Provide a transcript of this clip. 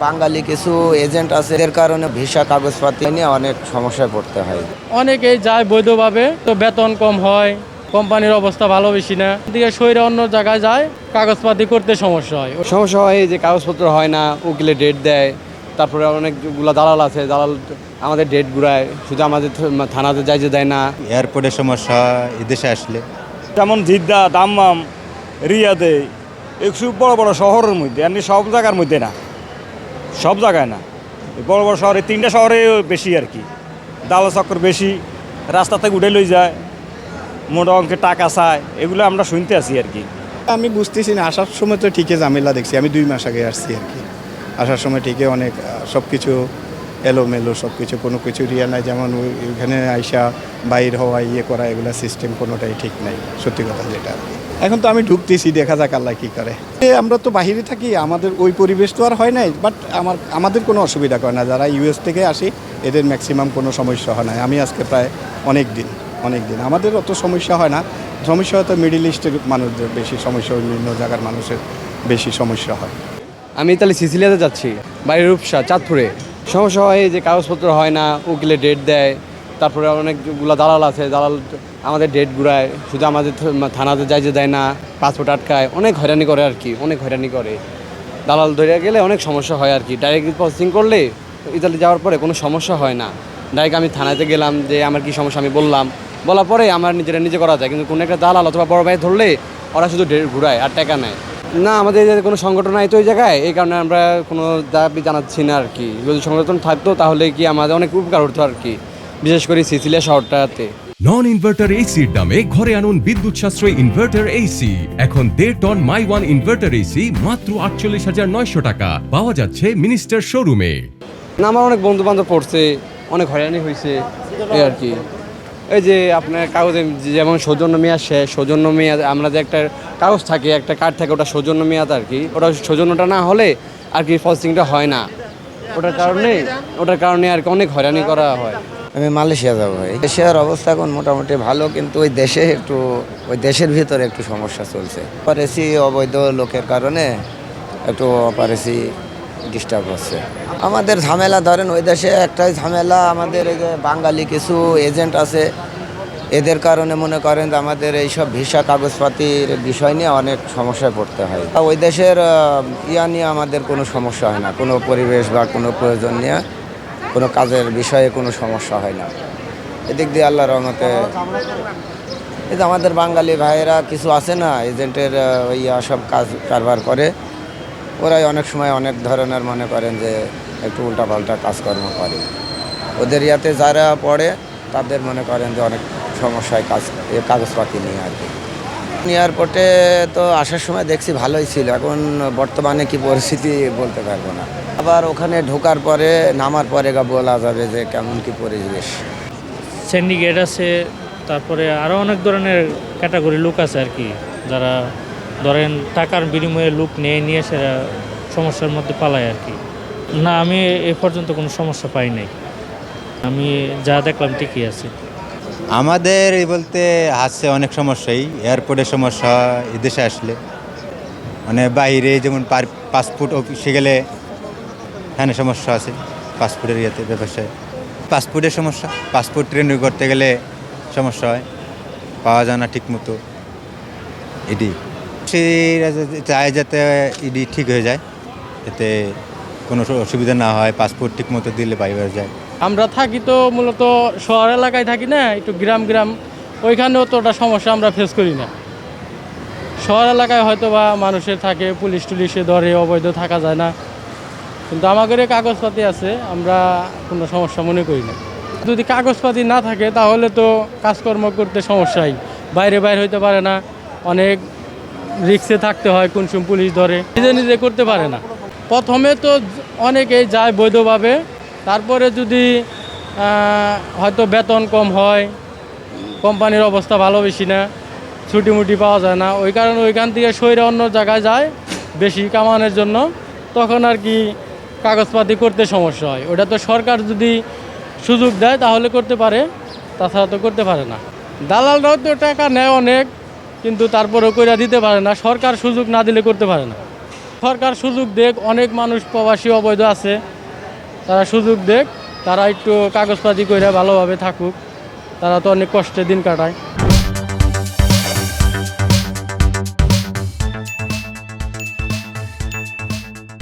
বাঙালি কিছু এজেন্ট আছে, এর কারণে ভিসা কাগজপাতি নিয়ে অনেক সমস্যায় পড়তে হয়। অনেকেই যায় বৈধভাবে, তো বেতন কম হয়, কোম্পানির অবস্থা ভালো বেশি না, দিকে সইরা অন্য জায়গায় যায়, কাগজপাতি করতে সমস্যা হয়। সমস্যা হয় যে কাগজপত্র হয় না, উকিলে ডেট দেয়, তারপরে অনেকগুলো দালাল আছে, দালাল আমাদের ডেট ঘুরায়, শুধু আমাদের থানাতে যাই যে দেয় না। এয়ারপোর্টের সমস্যা এদেশে আসলে, যেমন জিদ্দা, দাম্মাম, রিয়াদে, একটু বড় বড় শহরের মধ্যে, এমনি সব জায়গার মধ্যে না, সব জায়গায় না, বড় বড় শহরে 3টা শহরে বেশি আর কি, দালাল চক্কর বেশি, রাস্তা থেকে উঠে লই যায়, মোটা অঙ্কের টাকা চায়, এগুলো আমরা শুনতে আছি আর কি। আমি বুঝতেছি না, আসার সময় তো ঠিকই ঝামেলা দেখছি, আমি 2 মাস আগে আসছি আর কি। আসার সময় ঠিকই অনেক সব কিছু এলোমেলো, সব কিছু কোনো কিছু রিয়া নাই, যেমন ওইখানে আইসা বাইর হওয়া করা এগুলো সিস্টেম কোনোটাই ঠিক নাই, সত্যি কথা যেটা আর কি। এখন তো আমি ঢুকতেছি, দেখা যাক আল্লাহ কী করে। আমরা তো বাহিরে থাকি, আমাদের ওই পরিবেশ তো আর হয় নাই, বাট আমাদের কোনো অসুবিধা করে না, যারা ইউএস থেকে আসি এদের ম্যাক্সিমাম কোনো সমস্যা হয় না। আমি আজকে প্রায় অনেক দিন আমাদের অত সমস্যা হয় না। সমস্যা হয়তো মিডিল ইস্টের মানুষদের বেশি সমস্যা, অন্য জায়গার মানুষের বেশি সমস্যা হয়। আমি তাহলে সিসিলিয়াতে যাচ্ছি, বাইরের রূপসা চাঁদপুরে। সমস্যা হয় যে কাগজপত্র হয় না, উকিলে ডেট দেয়, তারপরে অনেকগুলো দালাল আছে, দালাল আমাদের ডেট ঘুরায়, শুধু আমাদের থানাতে যাই যে দেয় না, পাসপোর্ট আটকায়, অনেক হয়রানি করে আর কি, অনেক হয়রানি করে। দালাল ধরে গেলে অনেক সমস্যা হয় আর কি। ডাইরেক্ট প্রসেসিং করলে ইতালি যাওয়ার পরে কোনো সমস্যা হয় না। ডাইরেক্ট আমি থানাতে গেলাম যে আমার কি সমস্যা, আমি বলার পরে আমার নিজে করা যায়। কিন্তু কোনো একটা দালাল অথবা বড় ভাই ধরলে ওরা শুধু ডেট ঘুরায় আর টাকা নেয় না। আমাদের কোনো সংগঠন নাই তো ওই জায়গায়, এই কারণে আমরা কোনো দাবি জানাচ্ছি না আর কি। যদি সংগঠন থাকতো তাহলে কি আমাদের অনেক উপকার হতো আর কি, বিশেষ করে সিসিলিয়া শহরটাতে। নন ইনভার্টার এসির দামে ঘরে আনুন বিদ্যুৎ সাশ্রয়ী ইনভার্টার এসি। এখন 1.5 ton my one inverter AC মাত্র 48,900 টাকা পাওয়া যাচ্ছে মিনিস্টার শোরুমে। না, আমার অনেক বন্ধু বান্ধব পড়ছে, অনেক হয়রানি হয়েছে এই আর কি। এই যে আপনার কাগজে যেমন সৌজন্য মেয়াদ শেষ, সৌজন্য মেয়াদ আমরা যে একটা কাগজ থাকে, একটা কার্ড থাকে, ওটা সৌজন্য মেয়াদ আর কি। ওটা সৌজন্যটা না হলে আর কি প্রসেসিংটা হয় না। ওটার কারণে আর কি অনেক হয়রানি করা হয়। আমি মালয়েশিয়া যাবো। মালয়েশিয়ার অবস্থা এখন মোটামুটি ভালো, কিন্তু ওই দেশের ভিতরে একটু সমস্যা চলছে। অপারেসি অবৈধ লোকের কারণে একটু অপারেসি ডিস্টার্ব হচ্ছে। আমাদের ঝামেলা ধরেন ওই দেশে একটাই ঝামেলা, আমাদের এই যে বাঙালি কিছু এজেন্ট আছে, এদের কারণে মনে করেন যে আমাদের এইসব ভিসা কাগজপাতির বিষয় নিয়ে অনেক সমস্যায় পড়তে হয়। ওই দেশের নিয়ে আমাদের কোনো সমস্যা হয় না, কোনো পরিবেশ বা কোনো প্রয়োজন নিয়ে কোনো কাজের বিষয়ে কোনো সমস্যা হয় না। এদিক দিয়ে আল্লাহর রহমতে এই যে আমাদের বাঙালি ভাইয়েরা কিছু আছে না, এজেন্টের সব কাজ কারবার করে, ওরাই অনেক সময় অনেক ধরনের মনে করেন যে একটু উল্টাপাল্টা কাজকর্ম করে। ওদের ইয়াতে যারা পড়ে তাদের মনে করেন যে অনেক সমস্যায় কাগজপাতি নিয়ে আর কি। এয়ারপোর্টে তো আসার সময় দেখছি ভালোই ছিল, এখন বর্তমানে কি পরিস্থিতি বলতে পারবো না। আবার ওখানে ঢোকার পরে নামার পরে বলা যাবে যে কেমন কি পরিবেশ। সিন্ডিকেট আছে, তারপরে আরও অনেক ধরনের ক্যাটাগরি লোক আছে আর কি, যারা ধরেন টাকার বিনিময়ে লোক নিয়ে সেরা সমস্যার মধ্যে পালায় আর কি। না, আমি এ পর্যন্ত কোনো সমস্যা পাই নাই, আমি যা দেখলাম ঠিকই আছে। আমাদের বলতে আছে অনেক সমস্যাই। এয়ারপোর্টের সমস্যা এদেশে আসলে, মানে বাইরে যেমন পাসপোর্ট অফিসে গেলে হ্যাঁ সমস্যা আছে, পাসপোর্টের ব্যবসায় পাসপোর্টের সমস্যা, পাসপোর্ট রিনিউ করতে গেলে সমস্যা হয়, পাওয়া যায় না ঠিক মতো। এটি চায় যাতে ঠিক হয়ে যায়, এতে কোনো অসুবিধা না হয়, পাসপোর্ট ঠিক মতো দিলে বাইরে যায়। আমরা থাকি তো মূলত শহর এলাকায় থাকি না, একটু গ্রাম, ওইখানেও তো ওটা সমস্যা আমরা ফেস করি না। শহর এলাকায় হয়তো বা মানুষের থাকে, পুলিশ টুলিশে ধরে, অবৈধ থাকা যায় না, কিন্তু আমাদের কাগজপাতি আছে, আমরা কোনো সমস্যা মনে করি না। যদি কাগজপাতি না থাকে তাহলে তো কাজকর্ম করতে সমস্যাই, বাইরে হইতে পারে না, অনেক রিস্কে থাকতে হয়, কোন সময় পুলিশ ধরে, নিজে করতে পারে না। প্রথমে তো অনেকেই যায় বৈধভাবে, তারপরে যদি হয়তো বেতন কম হয়, কোম্পানির অবস্থা ভালো বেশি না, ছুটি পাওয়া যায় না, ওই কারণে ওইখান থেকে সইরা অন্য জায়গায় যায় বেশি কামানোর জন্য, তখন আর কি কাগজপাতি করতে সমস্যা হয়। ওটা তো সরকার যদি সুযোগ দেয় তাহলে করতে পারে, তাছাড়া তো করতে পারে না। দালালরাও তো টাকা নেয় অনেক, কিন্তু তারপরেও কইরা দিতে পারে না, সরকার সুযোগ না দিলে করতে পারে না। সরকার সুযোগ দেখ, অনেক মানুষ প্রবাসী অবৈধ আছে, তারা সুযোগ দেখ, তারা একটু কাগজপাতি করে ভালোভাবে থাকুক, তারা তো অনেক কষ্টে দিন কাটায়।